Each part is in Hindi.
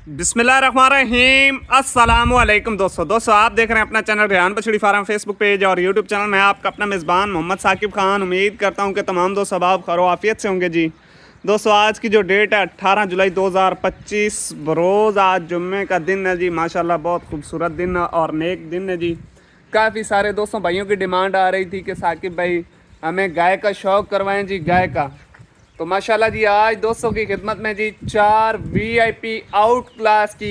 बिस्मिल्लाहिर्रहमानिर्रहीम अस्सलामुअलैकुम दोस्तों आप देख रहे हैं अपना चैनल रेहान बछड़ी फार्म फेसबुक पेज और यूट्यूब चैनल। मैं आपका अपना मेज़बान मोहम्मद साकिब खान। उम्मीद करता हूं कि तमाम दोस्त अब खैर आफियत से होंगे जी। दोस्तों आज की जो डेट है 18 जुलाई 2025 बरोज़ आज जुम्मे का दिन है जी। माशाल्लाह बहुत खूबसूरत दिन और नेक दिन है जी। काफ़ी सारे दोस्तों भाइयों की डिमांड आ रही थी कि साकिब भाई हमें गाय का शौक़ करवाएँ जी, गाय का। तो माशाल्लाह जी आज दोस्तों की खिदमत में जी 4 VIP आउट क्लास की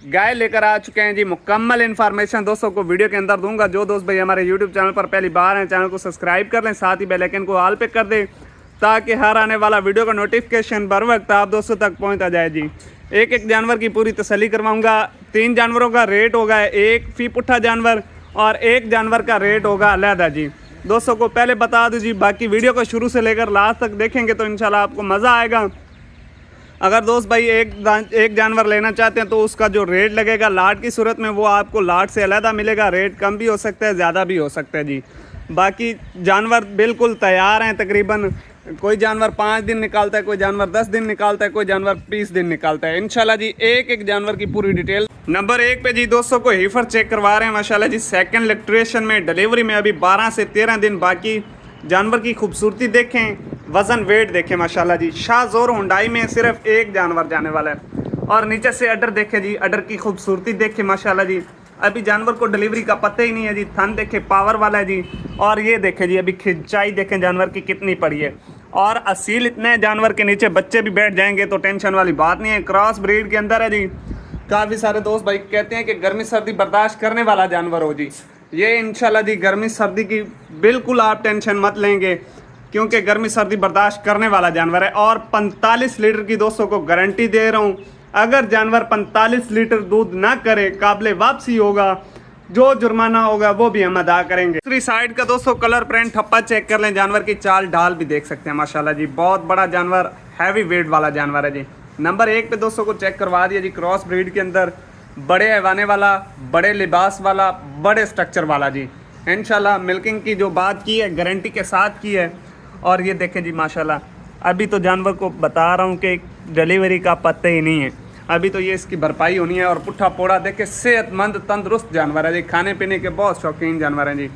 गाय लेकर आ चुके हैं जी। मुकम्मल इन्फॉर्मेशन दोस्तों को वीडियो के अंदर दूंगा। जो दोस्त भाई हमारे यूट्यूब चैनल पर पहली बार हैं चैनल को सब्सक्राइब कर लें, साथ ही बेल आइकन को ऑल पे कर दें ताकि हर आने वाला वीडियो का नोटिफिकेशन बर वक्त आप दोस्तों तक पहुँचता जाए जी। एक एक जानवर की पूरी तसल्ली करवाऊँगा। 3 जानवरों का रेट होगा, एक फी पुट्ठा जानवर और एक जानवर का रेट होगा अलहदा जी। दोस्तों को पहले बता दूँ जी, बाकी वीडियो को शुरू से लेकर लास्ट तक देखेंगे तो इंशाल्लाह आपको मज़ा आएगा। अगर दोस्त भाई एक जानवर लेना चाहते हैं तो उसका जो रेट लगेगा लाट की सूरत में वो आपको लाट से अलहदा मिलेगा। रेट कम भी हो सकता है, ज़्यादा भी हो सकता है जी। बाकी जानवर बिल्कुल तैयार हैं। तकरीबन कोई जानवर 5 दिन निकालता है, कोई जानवर 10 दिन निकालता है, कोई जानवर 20 दिन निकालता है। इंशाल्लाह जी एक एक जानवर की पूरी डिटेल। नंबर 1 पे जी दोस्तों को हीफर चेक करवा रहे हैं माशाल्लाह जी। सेकंड लैक्टेशन में डिलीवरी में अभी 12 से 13 दिन बाकी। जानवर की खूबसूरती देखें, वज़न वेट देखें माशाल्लाह जी। शाहज़ोर हुंडाई में सिर्फ एक जानवर जाने वाला है। और नीचे से अडर देखें जी, अडर की खूबसूरती देखें माशाल्लाह जी। अभी जानवर को डिलीवरी का पता ही नहीं है जी। थन देखें पावर वाला है जी। और ये देखें जी अभी खिंचाई देखें जानवर की कितनी पड़ी है। और असील इतने जानवर के नीचे बच्चे भी बैठ जाएंगे तो टेंशन वाली बात नहीं है। क्रॉस ब्रीड के अंदर है जी। काफ़ी सारे दोस्त भाई कहते हैं कि गर्मी सर्दी बर्दाश्त करने वाला जानवर हो जी। ये इंशाल्लाह जी गर्मी सर्दी की बिल्कुल आप टेंशन मत लेंगे क्योंकि गर्मी सर्दी बर्दाश्त करने वाला जानवर है। और 45 लीटर की दोस्तों को गारंटी दे रहा हूँ। अगर जानवर 45 लीटर दूध ना करे काबिल वापसी होगा, जो जुर्माना होगा वो भी हम अदा करेंगे। दूसरी साइड का दोस्तों कलर प्रिंट ठप्पा चेक कर लें। जानवर की चाल ढाल भी देख सकते हैं माशाल्लाह जी। बहुत बड़ा जानवर, हैवी वेट वाला जानवर है जी। नंबर 1 पे दोस्तों को चेक करवा दिया जी। क्रॉस ब्रीड के अंदर बड़े ऐवाने वाला, बड़े लिबास वाला, बड़े स्ट्रक्चर वाला जी। इंशाल्लाह मिल्किंग की जो बात की है गारंटी के साथ की है। और ये देखें जी माशाल्लाह अभी तो जानवर को बता रहा हूँ कि डिलीवरी का पता ही नहीं है। अभी तो ये इसकी भरपाई होनी है। और पुट्ठा पोड़ा देखे सेहतमंद तंदुरुस्त जानवर है जी। खाने पीने के बहुत शौकीन जानवर हैं जी।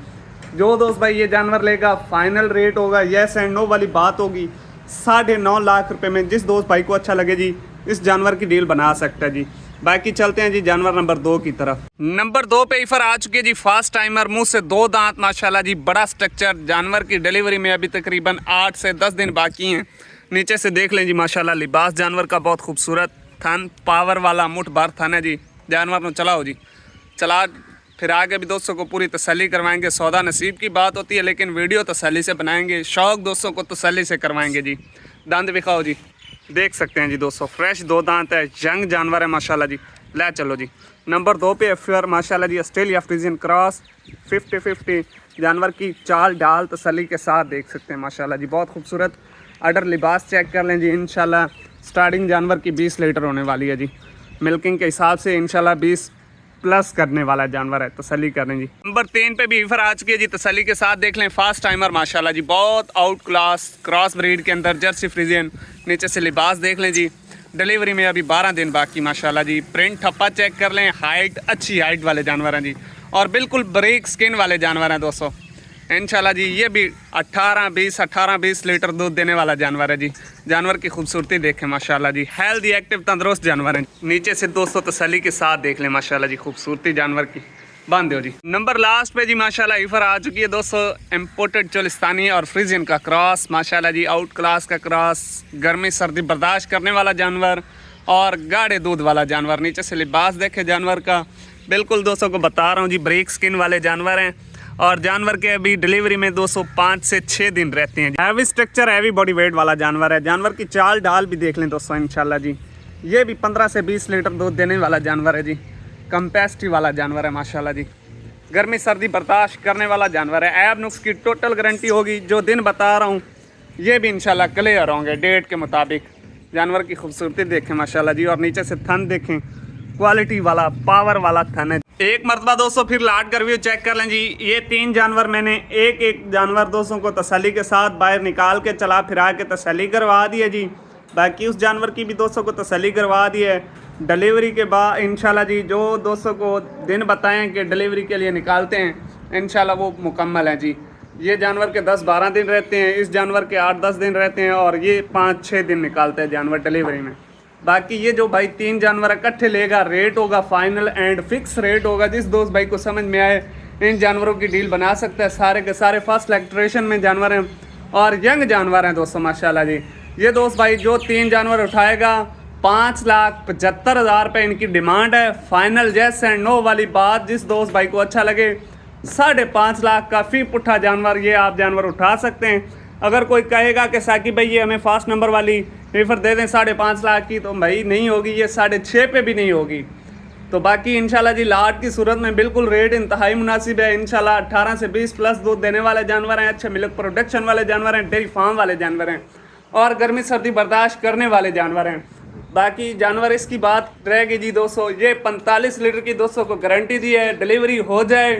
जो दोस्त भाई ये जानवर लेगा फाइनल रेट होगा येस एंड नो वाली बात होगी 9.5 लाख रुपए में। जिस दोस्त भाई को अच्छा लगे जी इस जानवर की डील बना सकता है जी। बाकी चलते हैं जी जानवर नंबर 2 की तरफ। नंबर 2 पे ईफर आ चुकी है जी। फास्ट टाइमर, मुंह से 2 दांत माशाल्लाह जी, बड़ा स्ट्रक्चर। जानवर की डिलीवरी में अभी तकरीबन 8 से 10 दिन बाकी हैं। नीचे से देख लें जी माशाल्लाह लिबास जानवर का बहुत खूबसूरत। थन पावर वाला मुठ भर थन है जी। जानवर में चलाओ जी, चला फिर आगे भी दोस्तों को पूरी तसल्ली करवाएंगे। सौदा नसीब की बात होती है लेकिन वीडियो तसल्ली से बनाएंगे। शौक़ दोस्तों को तसल्ली से करवाएंगे जी। दांत दिखाओ जी, देख सकते हैं जी दोस्तों फ्रेश 2 दांत है। यंग जानवर है माशाल्लाह जी। ले चलो जी। नंबर 2 पे एफर माशाल्लाह जी ऑस्ट्रेलिया फ्रीजियन क्रॉस 50-50। जानवर की चाल ढाल तसल्ली के साथ देख सकते हैं माशाल्लाह जी। बहुत खूबसूरत अडर लिबास चेक कर लें जी। इंशाल्लाह स्टार्टिंग जानवर की 20 लीटर होने वाली है जी। मिल्किंग के हिसाब से इंशाल्लाह 20 प्लस करने वाला जानवर है। तसल्ली करें जी। नंबर 3 पे भी ईफर आ चुकी है जी। तसल्ली के साथ देख लें। फास्ट टाइमर माशाल्लाह जी, बहुत आउट क्लास क्रॉस ब्रीड के अंदर जर्सी फ्रीजियन। नीचे से लिबास देख लें जी। डिलीवरी में अभी 12 दिन बाकी माशाल्लाह जी। प्रिंट ठप्पा चेक कर लें। हाइट अच्छी हाइट वाले जानवर हैं जी। और बिल्कुल ब्रेक स्किन वाले जानवर हैं दोस्तों। इंशाल्लाह जी ये भी 18-20 लीटर दूध देने वाला जानवर है जी। जानवर की खूबसूरती देखें माशाल्लाह जी। हेल्दी एक्टिव तंदुरुस्त जानवर है। नीचे से दोस्तों तसल्ली के साथ देख लें माशाल्लाह जी खूबसूरती जानवर की। बांध दो जी। नंबर लास्ट पे जी माशाल्लाह ईफर आ चुकी है दोस्तों। इम्पोर्टेड चोलिस्तानी और फ्रीजियन का क्रॉस माशाल्लाह जी। आउट क्लास का क्रॉस, गर्मी सर्दी बर्दाश्त करने वाला जानवर और गाढ़े दूध वाला जानवर। नीचे से लिबास देखे जानवर का। बिल्कुल दोस्तों को बता रहा हूँ जी ब्रेक स्किन वाले जानवर हैं। और जानवर के अभी डिलीवरी में 205 से 6 दिन रहते हैं। Heavy structure, heavy body weight वाला जानवर है। जानवर की चाल ढाल भी देख लें दोस्तों इंशाल्लाह जी। ये भी 15 से 20 लीटर दूध देने वाला जानवर है जी। कंपेसिटी वाला जानवर है माशाल्लाह जी। गर्मी सर्दी बर्दाश्त करने वाला जानवर है। ऐब नुक्स की टोटल गारंटी होगी। जो दिन बता रहा हूँ ये भी इंशाल्लाह क्लियर होंगे डेट के मुताबिक। जानवर की खूबसूरती देखें माशाल्लाह जी। और नीचे से थन देखें, क्वालिटी वाला पावर वाला थन है। एक मरतबा दोस्तों फिर लाट का रिव्यू चेक कर लें जी। ये 3 जानवर मैंने एक जानवर दोस्तों को तसल्ली के साथ बाहर निकाल के चला फिरा के तसल्ली करवा दी है जी। बाकी उस जानवर की भी दोस्तों को तसल्ली करवा दी है। डिलीवरी के बाद इंशाल्लाह जी जो दोस्तों को दिन बताएं कि डिलीवरी के लिए निकालते हैं इंशाल्लाह वो मुकम्मल हैं जी। ये जानवर के 10-12 दिन रहते हैं, इस जानवर के 8-10 दिन रहते हैं और ये 5-6 दिन निकालते हैं जानवर डिलीवरी में। बाकी ये जो भाई 3 जानवर इकट्ठे लेगा, रेट होगा फाइनल एंड फिक्स रेट होगा। जिस दोस्त भाई को समझ में आए इन जानवरों की डील बना सकता है। सारे के सारे फर्स्ट इलेक्ट्रेशन में जानवर हैं और यंग जानवर हैं दोस्तों माशाल्लाह जी। ये दोस्त भाई जो 3 जानवर उठाएगा 5,75,000 रुपये इनकी डिमांड है। फाइनल येस एंड नो वाली बात, जिस दोस्त भाई को अच्छा लगे 5.5 लाख का फी पुट्ठा जानवर ये आप जानवर उठा सकते हैं। अगर कोई कहेगा कि साकिब भाई ये हमें फास्ट नंबर वाली रीफर दे दें 5.5 लाख की, तो भाई नहीं होगी, ये 6.5 पे भी नहीं होगी। तो बाकी इंशाल्लाह जी लाट की सूरत में बिल्कुल रेट इंतहाई मुनासिब है। इंशाल्लाह 18 से 20 प्लस दूध देने वाले जानवर हैं, अच्छे मिल्क प्रोडक्शन वाले जानवर हैं, डेयरी फार्म वाले जानवर हैं और गर्मी सर्दी बर्दाश्त करने वाले जानवर हैं। बाकी जानवर इसकी बात रहेगी जी दोस्तों, ये 45 लीटर की दोस्तों को गारंटी दी है। डिलीवरी हो जाए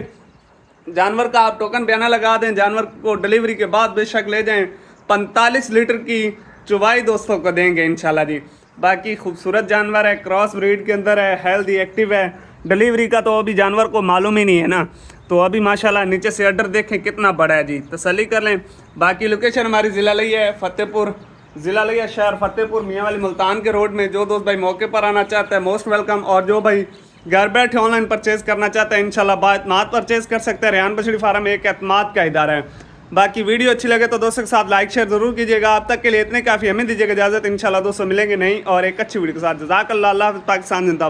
जानवर का आप टोकन बयाना लगा दें, जानवर को डिलीवरी के बाद बेशक ले जाएं, 45 लीटर की चुवाई दोस्तों को देंगे इंशाल्लाह जी। बाकी खूबसूरत जानवर है, क्रॉस ब्रीड के अंदर है, हेल्दी एक्टिव है। डिलीवरी का तो अभी जानवर को मालूम ही नहीं है ना, तो अभी माशाल्लाह नीचे से अड्डर देखें कितना बड़ा है जी, तसल्ली कर लें। बाकी लोकेशन हमारी ज़िला लिया है फतेहपुर, ज़िला लिया शहर फतेहपुर, मियाँ वाली मुल्तान के रोड में। जो दोस्त भाई मौके पर आना चाहता है मोस्ट वेलकम, और जो भाई घर बैठे ऑनलाइन परचेज़ करना चाहता है इंशाल्लाह बाएतमाद परचेज़ कर सकते हैं। रेहान बछड़ी फार्म एक एतमाद का इदारा है। बाकी वीडियो अच्छी लगे तो दोस्तों के साथ लाइक शेयर ज़रूर कीजिएगा। अब तक के लिए इतने काफ़ी, हमें दीजिएगा इजाज़त। इंशाल्लाह दोस्तों मिलेंगे नहीं और एक अच्छी वीडियो के साथ। जज़ाकल्लाह, अल्लाह हाफ़िज़, पाकिस्तान जिंदाबाद।